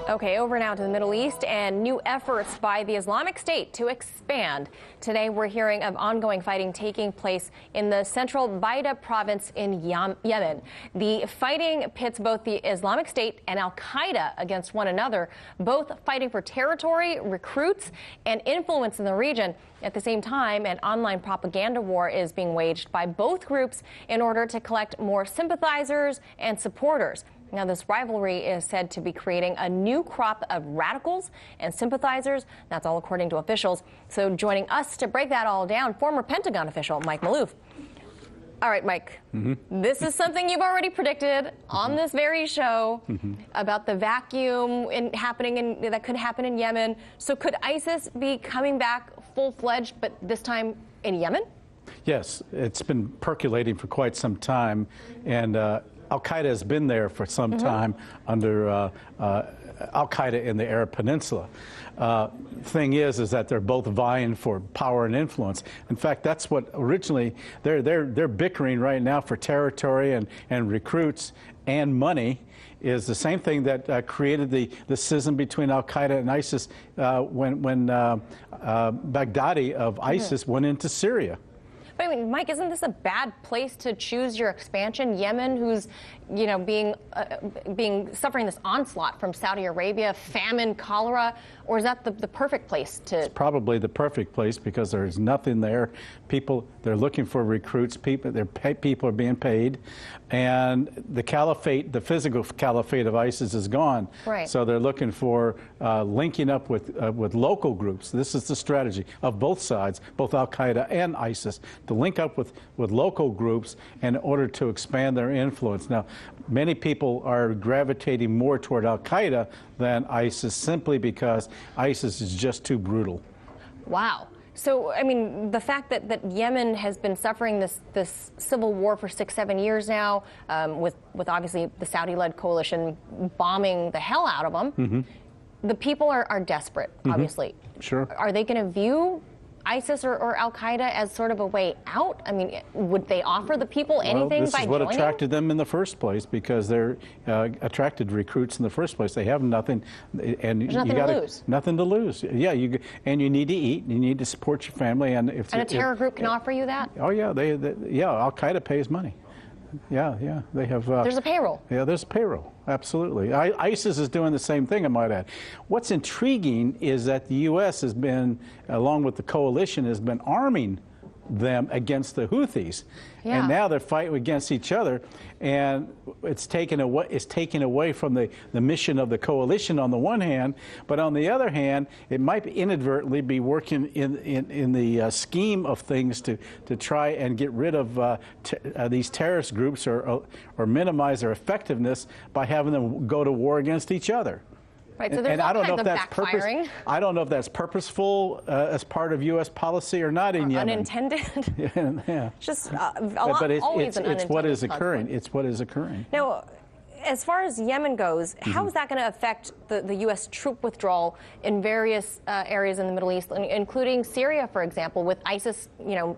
Okay, over now to the Middle East and new efforts by the Islamic State to expand. Today, we're hearing of ongoing fighting taking place in the central Baida province in Yemen. The fighting pits both the Islamic State and Al-Qaeda against one another, both fighting for territory, recruits, and influence in the region. At the same time, an online propaganda war is being waged by both groups in order to collect more sympathizers and supporters. Now, this rivalry is said to be creating a new crop of radicals and sympathizers. That's all according to officials. So joining us to break that all down, former Pentagon official Mike Maloof. All right, Mike, This is something you've already predicted on this very show about the vacuum that could happen in Yemen. So could ISIS be coming back full-fledged, but this time in Yemen? Yes, it's been percolating for quite some time, and Al-Qaeda has been there for some time under Al-Qaeda in the Arab Peninsula. Thing is that they're both vying for power and influence. In fact, that's what originally they're bickering right now for territory and recruits and money. Is the same thing that created the schism between Al-Qaeda and ISIS when Baghdadi of ISIS went into Syria. But I mean, Mike, isn't this a bad place to choose your expansion? Yemen, who's, suffering this onslaught from Saudi Arabia, famine, cholera, or is that the perfect place to? It's probably the perfect place because there's nothing there. They're looking for recruits. People are being paid, and the caliphate, the physical caliphate of ISIS is gone. Right. So they're looking for linking up with local groups. This is the strategy of both sides, both Al-Qaeda and ISIS, to link up with local groups in order to expand their influence. Now, many people are gravitating more toward Al-Qaeda than ISIS simply because ISIS is just too brutal. Wow. So, I mean, the fact that Yemen has been suffering this civil war for 6-7 years now, with obviously the Saudi-led coalition bombing the hell out of them, the people are desperate, obviously. Sure. Are they going to view ISIS or Al-Qaeda as sort of a way out? I mean, would they offer the people anything by joining? This is what attracted them in the first place, because they're attracted recruits in the first place. They have nothing, and there's nothing to lose. Nothing to lose. Yeah, and you need to eat, and you need to support your family, and if a terror group can offer you that. Oh yeah, Al-Qaeda pays money. Yeah, they have. There's a payroll. Yeah, there's a payroll. Absolutely. ISIS is doing the same thing, I might add. What's intriguing is that the U.S. has been, along with the coalition, has been arming them against the Houthis, and now they're fighting against each other, and it's taken away from the mission of the coalition on the one hand, but on the other hand, it might inadvertently be working in the scheme of things to try and get rid of these terrorist groups or minimize their effectiveness by having them go to war against each other. Right, so there's all kinds of backfiring. I don't know if that's purposeful as part of U.S. policy or not in Yemen. Unintended. Yeah. Just always an unintended it's what is occurring. It's what is occurring. Now, as far as Yemen goes, how is that going to affect the U.S. troop withdrawal in various areas in the Middle East, including Syria, for example, with ISIS,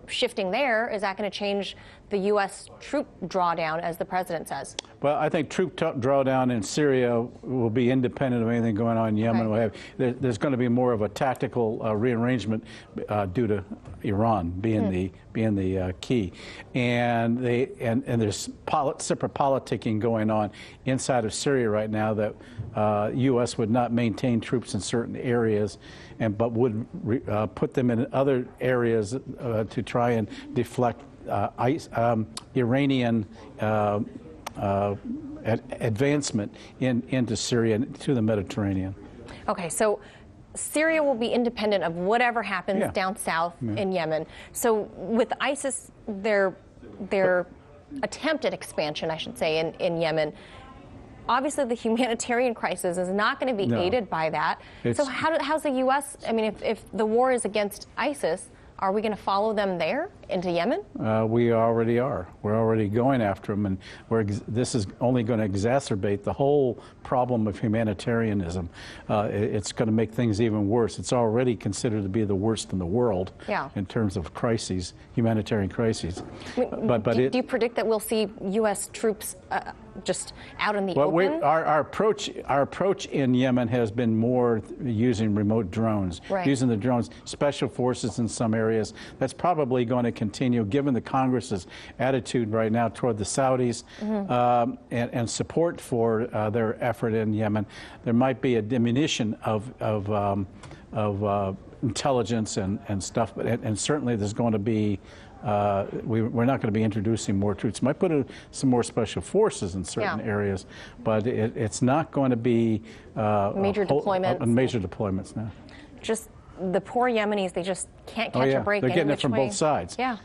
shifting there? Is that going to change the U.S. troop drawdown, as the president says? Well, I think troop drawdown in Syria will be independent of anything going on in Yemen. Okay. There's going to be more of a tactical rearrangement due to Iran being the key, and there's separate politicking going on inside of Syria right now that U.S. would not maintain troops in certain areas, but would put them in other areas to try and deflect Iranian advancement into Syria and to the Mediterranean. Okay, so Syria will be independent of whatever happens down south in Yemen. So with ISIS, their attempted expansion, I should say, in Yemen, obviously the humanitarian crisis is not going to be aided by that. So how's the U.S., I mean, if the war is against ISIS, are we going to follow them there into Yemen? We already are. We're already going after them, and this is only going to exacerbate the whole problem of humanitarianism. It's going to make things even worse. It's already considered to be the worst in the world in terms of crises, humanitarian crises. Do you predict that we'll see U.S. troops just out in the Well, open? our approach in Yemen has been more using remote drones, Right. using the drones, special forces in some areas. That's probably going to continue, given the Congress's attitude right now toward the Saudis and support for their effort in Yemen. There might be a diminution of intelligence and stuff, and certainly there's going to be. We're not going to be introducing more troops. Might put some more special forces in certain areas, but it's not going to be major deployments. Major deployments now. Just the poor Yemenis, they just can't catch a break. They're getting it which from way. both sides. Yeah.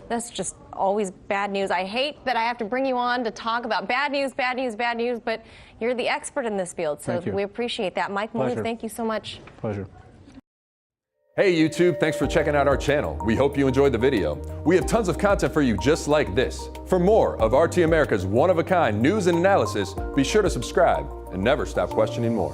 That's just always bad news. I hate that I have to bring you on to talk about bad news, but you're the expert in this field, so we appreciate that. Mike Maloof, thank you so much. Pleasure. Hey YouTube, thanks for checking out our channel. We hope you enjoyed the video. We have tons of content for you just like this. For more of RT America's one-of-a-kind news and analysis, be sure to subscribe and never stop questioning more.